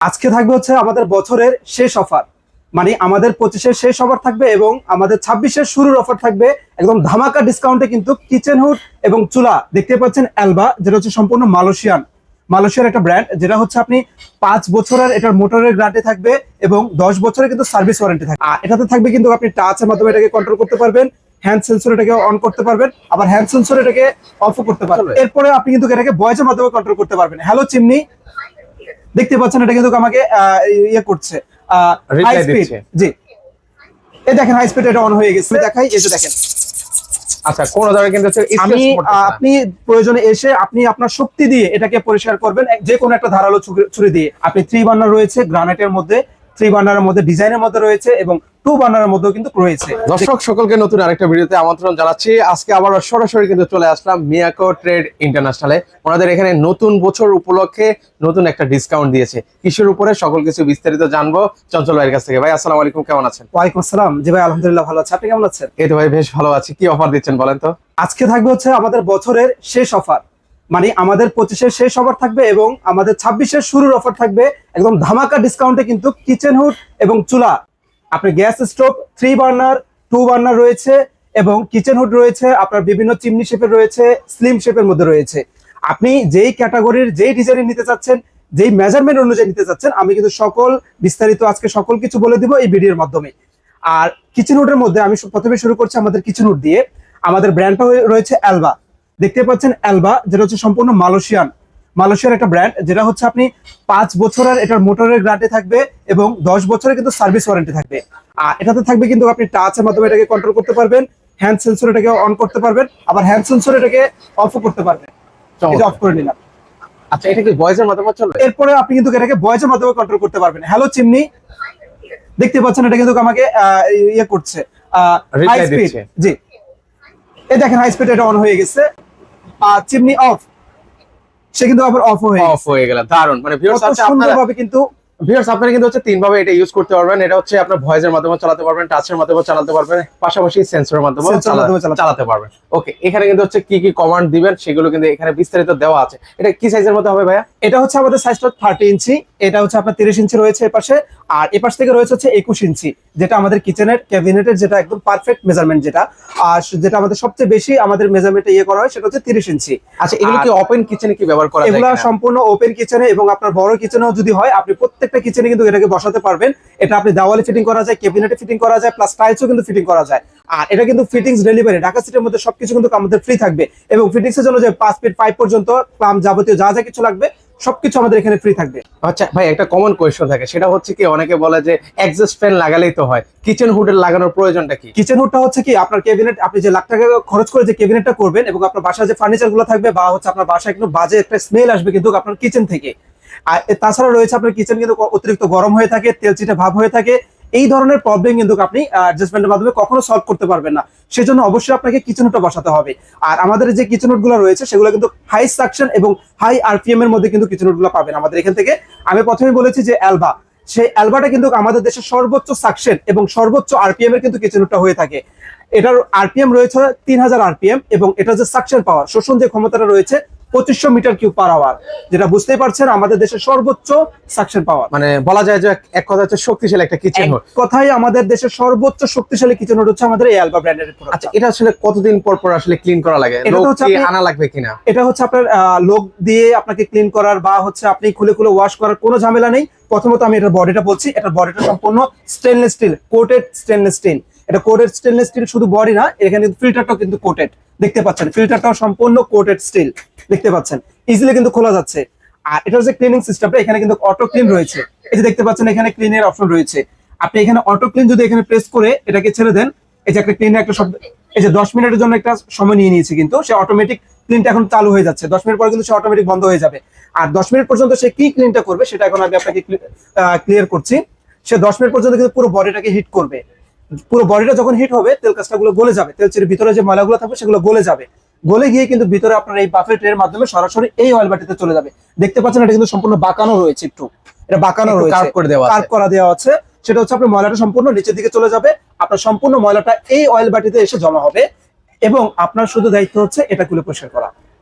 আজকে থাকবে হচ্ছে আমাদের বছরের শেষ অফার। মানে আমাদের 25-এর শেষ অফার থাকবে এবং আমাদের 26-এর শুরুর অফার থাকবে একদম ধামাকা ডিসকাউন্টে। কিন্তু কিচেন হুড এবং চুলা দেখতে পাচ্ছেন অ্যালবা, যেটা হচ্ছে সম্পূর্ণ মালয়েশিয়ার একটা ব্র্যান্ড, যেটা হচ্ছে আপনি 5 বছরের এটার মোটরের গ্যারান্টি থাকবে এবং 10 বছরের কিন্তু সার্ভিস ওয়ারেন্টি থাকবে। আর এটাতে থাকবে কিন্তু আপনি টাচের মাধ্যমে এটাকে কন্ট্রোল করতে পারবেন, হ্যান্ড সেন্সর এটাকে অন করতে পারবেন, আবার হ্যান্ড সেন্সর এটাকে অফও করতে পারবেন। এরপরে আপনি কিন্তু এটাকে ভয়েসের মাধ্যমে কন্ট্রোল করতে পারবেন। হ্যালো চিমনি, দেখতে পাচ্ছেন এটা কিন্তু আমাকে ইয়ে করছে, হাই স্পিড। জি, এই দেখেন হাই স্পিড এটা অন হয়ে গেছে। দেখাই, এই যে দেখেন। আচ্ছা, কোন জায়গায় কিন্তু আপনি প্রয়োজনে এসে আপনি আপনার শক্তি দিয়ে এটাকে পরিষ্কার করবেন, যে কোনো একটা ধারালো ছুরি দিয়ে। আপনি 3 বার্নার রয়েছে গ্রানাইটের মধ্যে, 3 বার্নারের মধ্যে, ডিজাইনের মধ্যে রয়েছে এবং 2 বার্নারের মধ্যেও কিন্তু রয়েছে। দর্শক সকলকে নতুন আরেকটা ভিডিওতে আমন্ত্রণ জানাচ্ছি। আজকে আবার সরাসরি কিন্তু চলে আসলাম মিয়াকো ট্রেড ইন্টারন্যাশনালে। ওনাদের এখানে নতুন বছর উপলক্ষে নতুন একটা ডিসকাউন্ট দিয়েছে। কিসের উপরে সকল কিছু বিস্তারিত জানবো চঞ্চল ভাইয়ের কাছ থেকে। ভাই আসসালামু আলাইকুম, কেমন আছেন? ওয়ালাইকুম আসসালাম। জি ভাই, আলহামদুলিল্লাহ ভালো আছি। আপনি কেমন আছেন? এই তো ভাই বেশ ভালো আছি। কি অফার দিচ্ছেন বলেন তো? আজকে থাকবে হচ্ছে আমাদের বছরের শেষ অফার। মানে আমাদের 25-এর শেষ অফার থাকবে এবং আমাদের 26-এর শুরুর অফার থাকবে একদম ধামাকা ডিসকাউন্টে। কিন্তু কিচেন হুড এবং চুলা, আপনার গ্যাস স্টোভ 3 বার্নার, 2 বার্নার রয়েছে এবং কিচেন হুড রয়েছে, আপনার বিভিন্ন চিমনি শেপের রয়েছে, স্লিম শেপের মধ্যে রয়েছে। আপনি যেই ক্যাটাগরির যেই ডিজাইনের নিতে চাচ্ছেন, যেই মেজারমেন্ট অনুযায়ী নিতে চাচ্ছেন, আমি কিন্তু সকল বিস্তারিত আজকে সকল কিছু বলে দিব এই ভিডিওর মাধ্যমে। আর কিচেন হুডের মধ্যে আমি প্রথমে শুরু করছি আমাদের কিচেন হুড দিয়ে। আমাদের ব্র্যান্ডটা রয়েছে অ্যালবা, দেখতে পাচ্ছেন অ্যালবা, যেটা হচ্ছে সম্পূর্ণ মালয়েশিয়ার একটা ব্র্যান্ড, যেটা হচ্ছে আপনি 5 বছরের এটার মোটরের গ্যারান্টি থাকবে এবং 10 বছরের কিন্তু সার্ভিস ওয়ারেন্টি থাকবে। আর এটাতে থাকবে কিন্তু আপনি টাচের মাধ্যমে এটাকে কন্ট্রোল করতে পারবেন, হ্যান্ড সেন্সর এটাকে অন করতে পারবেন, আবার হ্যান্ড সেন্সর এটাকে অফও করতে পারবেন। এটা অফ করে নিলাম। আচ্ছা, এটা কি ভয়েসের মাধ্যমে চলবে? এরপরে আপনি কিন্তু এটাকে ভয়েসের মাধ্যমে কন্ট্রোল করতে পারবেন। হ্যালো চিমনি, দেখতে পাচ্ছেন এটা কিন্তু আমাকে ইয়ে করছে, হাই স্পিড। জি, এই দেখেন হাই স্পিড এটা অন হয়ে গেছে। চিমনি অফ, সে কিন্তু আবার অফ হয়ে গেল। দারুন। মানে ভিউয়ার্স আছে সুন্দরভাবে কিন্তু আপনারা কিন্তু হচ্ছে 3 ভাবে এটা ইউজ করতে পারবেন। এটা হচ্ছে আপনার ভয়েসের মাধ্যমে চালাতে পারবেন, টাচের মাধ্যমে চালাতে পারবেন, পাশাপাশি সেন্সরের মাধ্যমে চালাতে পারবেন। ওকে, এখানে কিন্তু হচ্ছে কি কি কমান্ড দিবেন সেগুলো কিন্তু এখানে বিস্তারিত দেওয়া আছে। এটা কি সাইজের মধ্যে হবে ভাইয়া? এটা হচ্ছে আমাদের সাইজটা 30 ইঞ্চি, এটা হচ্ছে আপনার 30 ইঞ্চি রয়েছে এপাশে, আর এপাশ থেকে রয়েছে হচ্ছে 21 ইঞ্চি, যেটা আমাদের কিচেনের ক্যাবিনেটের যেটা একদম পারফেক্ট মেজারমেন্ট, যেটা আর যেটা আমাদের সবচেয়ে বেশি আমাদের মেজারমেন্টে ইয়ে করা হয় সেটা হচ্ছে 30 ইঞ্চি। আচ্ছা, এগুলো কি ওপেন কিচেনে কি ব্যবহার করা যায়? এগুলো সম্পূর্ণ ওপেন কিচেনে এবং আপনার বড় কিচেনেও যদি হয়, আপনি প্রত্যেকটা কিচেনে কিন্তু এটাকে বসাতে পারবেন। এটা আপনি দেওয়ালে ফিটিং করা যায়, ক্যাবিনেটে ফিটিং করা যায়, প্লাস টাইলসও কিন্তু ফিটিং করা যায়। আর এটা কিন্তু ফিটিংস ডেলিভারি ঢাকা সিটির মধ্যে সবকিছু কিন্তু আমাদের ফ্রি থাকবে এবং ফিটিংস এর জন্য যে 5 ফিট পাইপ পর্যন্ত প্লাম যাবতীয় যা যা কিছু লাগবে সবকিছু আমাদের এখানে ফ্রি থাকবে। আচ্ছা ভাই, একটা কমন কোয়েশ্চন থাকে, সেটা হচ্ছে কি অনেকে বলে যে এক্সস্ট ফ্যান লাগালেই তো হয়, কিচেন হুডের লাগানোর প্রয়োজনটা কি? কিচেন হুডটা হচ্ছে কি আপনার ক্যাবিনেট, আপনি যে লাখ টাকা খরচ করে যে ক্যাবিনেটটা করবেন এবং আপনার বাসায় যে ফার্নিচার গুলো থাকবে বা হচ্ছে আপনার বাসায় কিন্তু বাজে একটা স্মেল আসবে কিন্তু আপনার কিচেন থেকে। আর তাছাড়া রয়েছে আপনার কিচেন কিন্তু অতিরিক্ত গরম হয়ে থাকে, তেলচিটে ভাব হয়ে থাকে, এই ধরনের প্রবলেম কিন্তু আপনি অ্যাডজাস্টমেন্টের মাধ্যমে কখনো সলভ করতে পারবেন না। সেজন্য অবশ্যই আপনাকে কিচেন হুডটা বসাতে হবে। আর আমাদের যে কিচেন হুড গুলো রয়েছে সেগুলো কিন্তু হাই সাকশন এবং হাই আরপিএম এর মধ্যে কিন্তু কিচেন হুড গুলো পাবেন আমাদের এখান থেকে। আমি প্রথমে বলেছি যে অ্যালবা, সেই অ্যালবাটা কিন্তু আমাদের দেশের সর্বোচ্চ সাকশন এবং সর্বোচ্চ আরপিএম এর কিন্তু কিচেন হুডটা হয়ে থাকে। এটার আরপিএম রয়েছে 3000 আরপিএম এবং এটা যে সাকশন পাওয়ার, শোষণ যে ক্ষমতাটা রয়েছে 2500 মিটার কিউব পার আওয়ার, যেটা বুঝতেই পারছেন আমাদের দেশের সর্বোচ্চ সাকশন পাওয়ার। মানে বলা যায় যে এক কথা হচ্ছে শক্তিশালী একটা কিচেন হুড। কথাই আমাদের দেশের সর্বোচ্চ শক্তিশালী কিচেন হুড হচ্ছে আমাদের এই অ্যালবা ব্র্যান্ডের প্রোডাক্ট। আচ্ছা, এটা আসলে কতদিন পর পর আসলে ক্লিন করা লাগে? লোক কি আনা লাগবে কিনা? এটা হচ্ছে আপনার লোক দিয়ে আপনাকে ক্লিন করার বা হচ্ছে আপনি খুলে খুলে ওয়াশ করার কোনো ঝামেলা নেই। প্রথমত আমি এটার বডিটা বলছি, এটার বডিটা সম্পূর্ণ stainless steel, coated stainless steel. এটা কোটেড স্টেনলেস স্টিল শুধু বডি না, এখানে ফিল্টারটাও কিন্তু কোটেড, দেখতে পাচ্ছেন ফিল্টারটাও সম্পূর্ণ কোটেড স্টিল, দেখতে পাচ্ছেন ইজিলি কিন্তু খোলা যাচ্ছে। আর এটার যে ক্লিনিং সিস্টেমটা, এখানে কিন্তু অটো ক্লিন রয়েছে, এই যে দেখতে পাচ্ছেন এখানে ক্লিনের অপশন রয়েছে। আপনি এখানে অটো ক্লিন যদি এখানে প্রেস করে এটাকে ছেড়ে দেন, এই যে একটা ক্লিনের একটা শব্দ, এই যে 10 মিনিটের জন্য একটা সময় নিয়ে নিয়েছে, কিন্তু সে অটোমেটিক ক্লিনটা এখন চালু হয়ে যাচ্ছে। 10 মিনিট পরে কিন্তু সে অটোমেটিক বন্ধ হয়ে যাবে। আর 10 মিনিট পর্যন্ত সে কি ক্লিনটা করবে সেটা এখন আমি আপনাকে ক্লিয়ার করছি। সে 10 মিনিট পর্যন্ত কিন্তু পুরো বডিটাকে হিট করবে। পুরো বডিটা যখন হিট হবে, তেল কাজটাগুলো গলে যাবে, তেলচির ভিতরে যে ময়লাগুলো থাকবে সেগুলো গলে যাবে। গলে গিয়ে কিন্তু ভিতরে আপনার এই বাফেট ট্রের মাধ্যমে সরাসরি এই অয়েল বাটিতে চলে যাবে। দেখতে পাচ্ছেন এটা কিন্তু সম্পূর্ণ বাঁকানো রয়েছে, একটু এটা বাঁকানো রয়েছে, কার্ভ করা দেওয়া আছে। সেটা হচ্ছে আপনার ময়লাটা সম্পূর্ণ নিচের দিকে চলে যাবে, আপনার সম্পূর্ণ ময়লাটা এই অয়েল বাটিতে এসে জমা হবে এবং আপনার শুধু দায়িত্ব হচ্ছে এটা খুলে পরিষ্কার করা।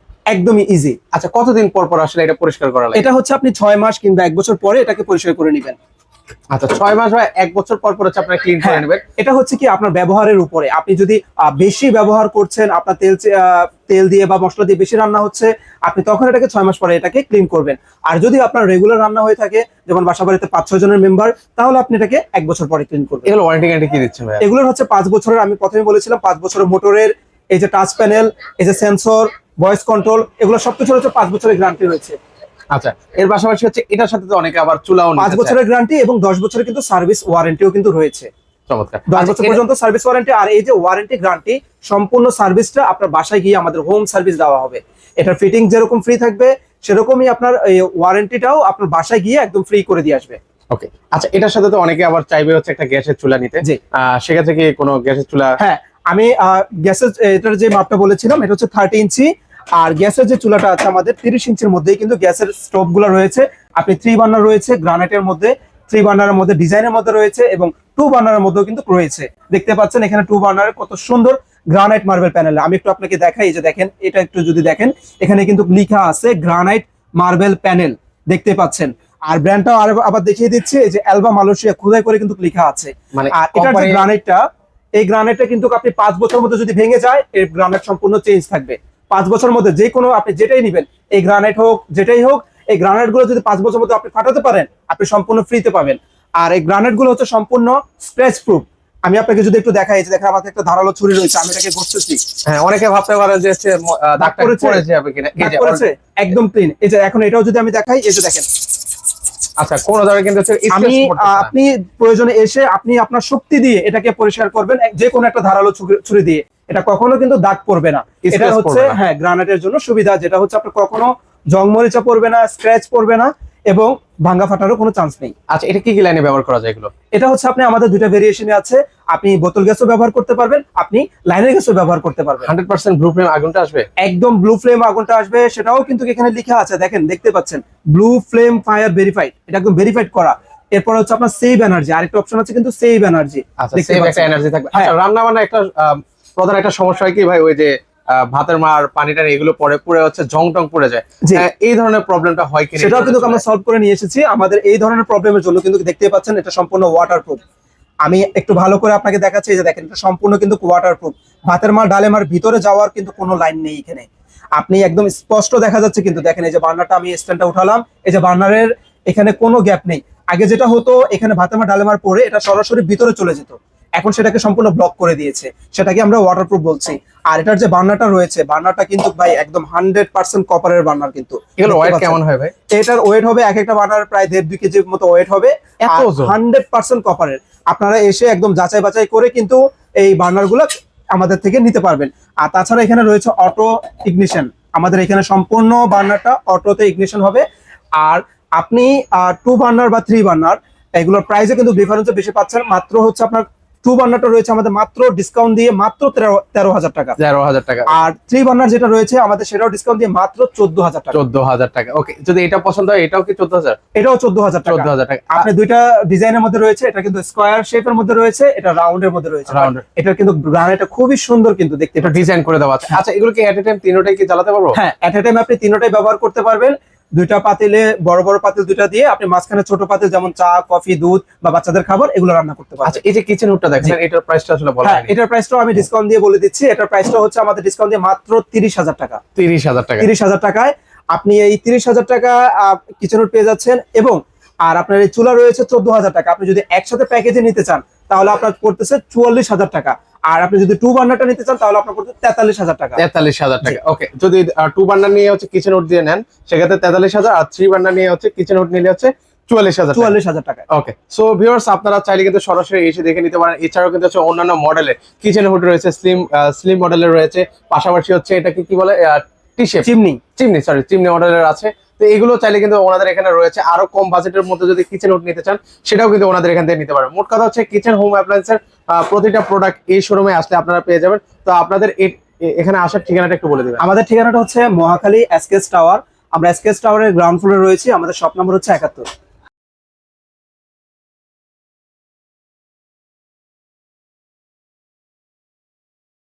একদমই ইজি। আচ্ছা, কতদিন পর পর আসলে এটা পরিষ্কার করা লাগে? এটা হচ্ছে আপনি 6 মাস কিংবা 1 বছর পরে এটাকে পরিষ্কার করে নেবেন। আচ্ছা, 6 মাস বা 1 বছর পর পর হচ্ছে আপনারা ক্লিন করে হ্যাঁ, নেবেন। এটা হচ্ছে কি আপনার ব্যবহারের উপরে। আপনি যদি বেশি ব্যবহার করছেন, আপনার তেল দিয়ে বা মসলা দিয়ে বেশি রান্না হচ্ছে, আপনি তখন এটাকে 6 মাস পরে এটাকে ক্লিন করবেন। আর যদি আপনার রেগুলার রান্না হয়ে থাকে, যেমন বাসা বাড়িতে 5-6 জনের মেম্বার, তাহলে আপনি এটাকে 1 বছর পরে ক্লিন করবেন। এগুলো ওয়ারেন্টি গ্যারান্টি কি দিচ্ছেন ভাই? এগুলোর হচ্ছে 5 বছরের, আমি প্রথমে বলেছিলাম 5 বছরের মোটরের এই যে টাচ প্যানেল, এই যে সেন্সর, ভয়েস কন্ট্রোল, এগুলো সবকিছু হচ্ছে 5 বছরের গ্যারান্টি রয়েছে। আচ্ছা, এর পাশাপাশি হচ্ছে এটার সাথে তো অনেকে আবার চুলাও 5 বছরের গ্যারান্টি এবং 10 বছরের কিন্তু সার্ভিস ওয়ারেন্টিও কিন্তু রয়েছে। চমৎকার। 10 আচ্ছা, বছর পর্যন্ত সার্ভিস ওয়ারেন্টি। আর এই যে ওয়ারেন্টি গ্যারান্টি, সম্পূর্ণ সার্ভিসটা আপনার বাসায় গিয়ে আমাদের হোম সার্ভিস দেওয়া হবে। এটার ফিটিং যেরকম ফ্রি থাকবে, সেরকমই আপনার এই ওয়ারেন্টিটাও আপনার বাসায় গিয়ে একদম ফ্রি করে দিয়ে আসবে। ওকে। আচ্ছা, এটার সাথে তো অনেকে আবার চাইবে হচ্ছে একটা গ্যাসের চুলা নিতে। জি। সেক্ষেত্রে কি কোনো গ্যাসের চুলা? হ্যাঁ, আমি গ্যাসের এটার যে মাপটা বলেছিলাম, এটা হচ্ছে 30 ইঞ্চি। আর গ্যাসের যে চুলাটা আছে আমাদের 30 ইঞ্চির মধ্যেই কিন্তু গ্যাসের স্টোভ গুলো রয়েছে। আপনি 3 বার্নার রয়েছে গ্রানাইটের মধ্যে, 3 বার্নারের মধ্যে ডিজাইনের মধ্যে রয়েছে, এবং 2 বার্নারের মধ্যেও কিন্তু রয়েছে। দেখতে পাচ্ছেন এখানে 2 বার্নারের কত সুন্দর গ্রানাইট মার্বেল প্যানেল। আমি একটু আপনাকে দেখাই, এই যে দেখেন, এটা একটু যদি দেখেন, এখানে কিন্তু লেখা আছে গ্রানাইট মার্বেল প্যানেল, দেখতে পাচ্ছেন। আর ব্র্যান্ডটাও আবার দেখিয়ে দিচ্ছি, এই যে অ্যালবা মালয়েশিয়া খোদাই করে কিন্তু লেখা আছে। মানে আর এটার যে গ্রানাইটটা, এই গ্রানাইটটা কিন্তু আপনি 5 বছরের মধ্যে যদি ভেঙে যায়, এই গ্রানাইট সম্পূর্ণ চেঞ্জ থাকবে। 5 বছরের মধ্যে যে কোনো আপনি যেটাই নেবেন, এই গ্রানাইট হোক যেটাই হোক, এই গ্রানাইট গুলো যদি 5 বছরের মধ্যে আপনি ফাটাতে পারেন, আপনি সম্পূর্ণ ফ্রিতে পাবেন। আর এই গ্রানাইট গুলো হচ্ছে সম্পূর্ণ স্ক্র্যাচ প্রুফ। আমি আপনাকে যদি একটু দেখাই, যে দেখেন আমার হাতে একটা ধারালো ছুরি রয়েছে, আমি এটাকে ঘষতেছি। হ্যাঁ, অনেকে ভাবতে পারে যে হচ্ছে দাগটা পড়ে যাবে কিনা। এই দাগ যে পড়েছে, একদম ক্লিন। এই যে এখন এটাও যদি আমি দেখাই, এই যে দেখেন। আচ্ছা, কোন ধরনের কিন্তু হচ্ছে আমি আপনি প্রয়োজনে এসে আপনি আপনার শক্তি দিয়ে এটাকে পরিষ্কার করবেন, যে কোনো একটা ধারালো ছুরি দিয়ে, এটা কখনো কিন্তু দাগ পড়বে না। এটা হচ্ছে হ্যাঁ গ্রানাইটের জন্য সুবিধা, যেটা হচ্ছে আপনার কখনো জং মরিচা পড়বে না, স্ক্র্যাচ পড়বে না, এবং ভাঙা ফাটারও কোনো চান্স নেই। আচ্ছা, এটা কি কি লাইনে ব্যবহার করা যায় এগুলো? এটা হচ্ছে আপনি আমাদের দুইটা ভেরিয়েশনে আছে। আপনি বোতল গ্যাসও ব্যবহার করতে পারবেন, আপনি লাইনের গ্যাসও ব্যবহার করতে পারবেন। 100% ব্লু ফ্লেম আগুনটা আসবে? একদম ব্লু ফ্লেম আগুনটা আসবে, সেটাও কিন্তু এখানে লেখা আছে, দেখেন, দেখতে পাচ্ছেন, ব্লু ফ্লেম ফায়ার ভেরিফাইড, এটা একদম ভেরিফাইড করা। এরপর হচ্ছে আপনার সেভ এনার্জি, আরেকটা অপশন আছে কিন্তু সেভ এনার্জি। আচ্ছা, সেভ একটা এনার্জি থাকবে। আচ্ছা, রান্না বান্না একটা প্রধান একটা সমস্যা হয় কি ভাই, ওই যে ভাতের মার পানিটা এগুলো পরে হচ্ছে জং টং পড়ে যায়, এই ধরনের প্রবলেমটা হয় কিনা? সেটাও কিন্তু আমরা সলভ করে নিয়ে এসেছি। আমাদের এই ধরনের প্রবলেমের জন্য কিন্তু দেখতে পাচ্ছেন এটা সম্পূর্ণ ওয়াটারপ্রুফ। আমি একটু ভালো করে আপনাকে দেখাচ্ছি, এই যে দেখেন, এটা সম্পূর্ণ কিন্তু ওয়াটারপ্রুফ। ভাতের মার ডালে মার ভিতরে যাওয়ার কিন্তু কোনো লাইন নেই এখানে, আপনি একদম স্পষ্ট দেখা যাচ্ছে। কিন্তু দেখেন, এই যে বার্নারটা আমি স্ট্যান্ডটা উঠালাম, এই যে বার্নারের এখানে কোনো গ্যাপ নেই। আগে যেটা হতো, এখানে ভাতের মার ডালে মার পরে এটা সরাসরি ভিতরে চলে যেত, এখন সেটাকে সম্পূর্ণ ব্লক করে দিয়েছে, সেটাকে আমরা ওয়াটারপ্রুফ বলছি। আর এটার যে বার্নারটা রয়েছে, বার্নারটা কিন্তু ভাই একদম 100% কপারের বার্নার। কিন্তু এগুলো ওয়েট কেমন হয় ভাই? এটার ওয়েট হবে, এক একটা বার্নার প্রায় 1.5-2 কেজির মতো ওয়েট হবে, 100% কপারের। আপনারা এসে একদম যাচাই বাছাই করে কিন্তু এই বার্নার গুলো আমাদের থেকে নিতে পারবেন। আর তাছাড়া এখানে রয়েছে অটো ইগনিশন, আমাদের এখানে সম্পূর্ণ বার্নারটা অটোতে ইগনিশন হবে। আর আপনি 2 বার্নার বা 3 বার্নার, এগুলোর প্রাইসে কিন্তু ডিফারেন্স বেশি পাচ্ছেন। মাত্র হচ্ছে আপনার 2 বার্নারটা রয়েছে আমাদের মাত্র ডিসকাউন্ট দিয়ে মাত্র 13,000 টাকা। 13,000 টাকা। আর 3 বার্নার যেটা রয়েছে আমাদের, সেটাও ডিসকাউন্ট দিয়ে মাত্র 14,000 টাকা। 14,000 টাকা। ওকে, যদি এটা পছন্দ হয় এটাও কি 14,000? এটাও 14,000 টাকা। 14,000 টাকা। আপনি দুইটা ডিজাইনের মধ্যে রয়েছে, এটা কিন্তু স্কয়ার শেপের মধ্যে রয়েছে, এটা রাউন্ডের মধ্যে রয়েছে। এটা কিন্তু গ্রানাইটটা খুবই সুন্দর কিন্তু দেখতে, এটা ডিজাইন করে দেওয়া আছে। আচ্ছা, এগুলো কি এট এ টাইম তিনটাই কি জ্বালাতে পারবো? হ্যাঁ, এট এ টাইম আপনি তিনটাই ব্যবহার করতে পারবেন। দুইটা পাতিলে, বড় বড় পাতিল দুইটা দিয়ে, আপনি মাঝখানে ছোট পাতিল, যেমন চা, কফি, দুধ বা বাচ্চাদের খাবার, এগুলো রান্না করতে পারবেন। আচ্ছা, এই যে কিচেন হুডটা দেখেন, এটার প্রাইসটা আসলে বলা হয়নি। এটার প্রাইসটাও আমি ডিসকাউন্ট দিয়ে বলে দিচ্ছি। এটার প্রাইসটা হচ্ছে আমাদের ডিসকাউন্ট দিয়ে মাত্র 30,000 টাকা। 30,000 টাকা। 30,000 টাকায় আপনি এই 30,000 টাকা কিচেন হুড পেয়ে যাচ্ছেন। এবং আর আপনার এই চুলা রয়েছে 14,000 টাকা। আপনি যদি একসাথে প্যাকেজে নিতে চান, তাহলে আপনার পড়তেছে 44,000 টাকা। আর আপনি যদি 2 বার্নারটা নিতে চান, তাহলে আপনার পড়তে 43,000 টাকা। 43,000 টাকা। ওকে, যদি 2 বার্নার নিয়ে হচ্ছে কিচেন হুড দিয়ে নেন, সেক্ষেত্রে 43,000। আর 3 বার্নার নিয়ে হচ্ছে কিচেন হুড নিলে হচ্ছে 44,000 টাকা। ওকে, সো ভিউয়ার্স, আপনারা চাইলে কিন্তু সরাসরি এসে দেখে নিতে পারেন। এছাড়াও কিন্তু হচ্ছে অন্যান্য মডেলের কিচেন হুড রয়েছে, স্লিম মডেলের রয়েছে, পাশাপাশি হচ্ছে এটাকে কি বলে, চিমনি মডেলের আছে। তো এগুলো চাইলে কিন্তু ওনাদের এখানে রয়েছে। আরো কম বাজেটের মধ্যে যদি কিচেন হুড নিতে চান, সেটাও কিন্তু ওনাদের এখান থেকে নিতে পারেন। মোট কথা হচ্ছে কিচেন হোম অ্যাপ্লায়েন্সের প্রতিটা প্রোডাক্ট এই শোরুমে আসলে আপনারা পেয়ে যাবেন। তো আপনাদের এখানে আসার ঠিকানাটা একটু বলে দেবেন। আমাদের ঠিকানাটা হচ্ছে মহাখালী এসকেএস টাওয়ার। আমরা এসকেএস টাওয়ারের গ্রাউন্ড ফ্লোরে রয়েছি। আমাদের শপ নম্বর হচ্ছে 71।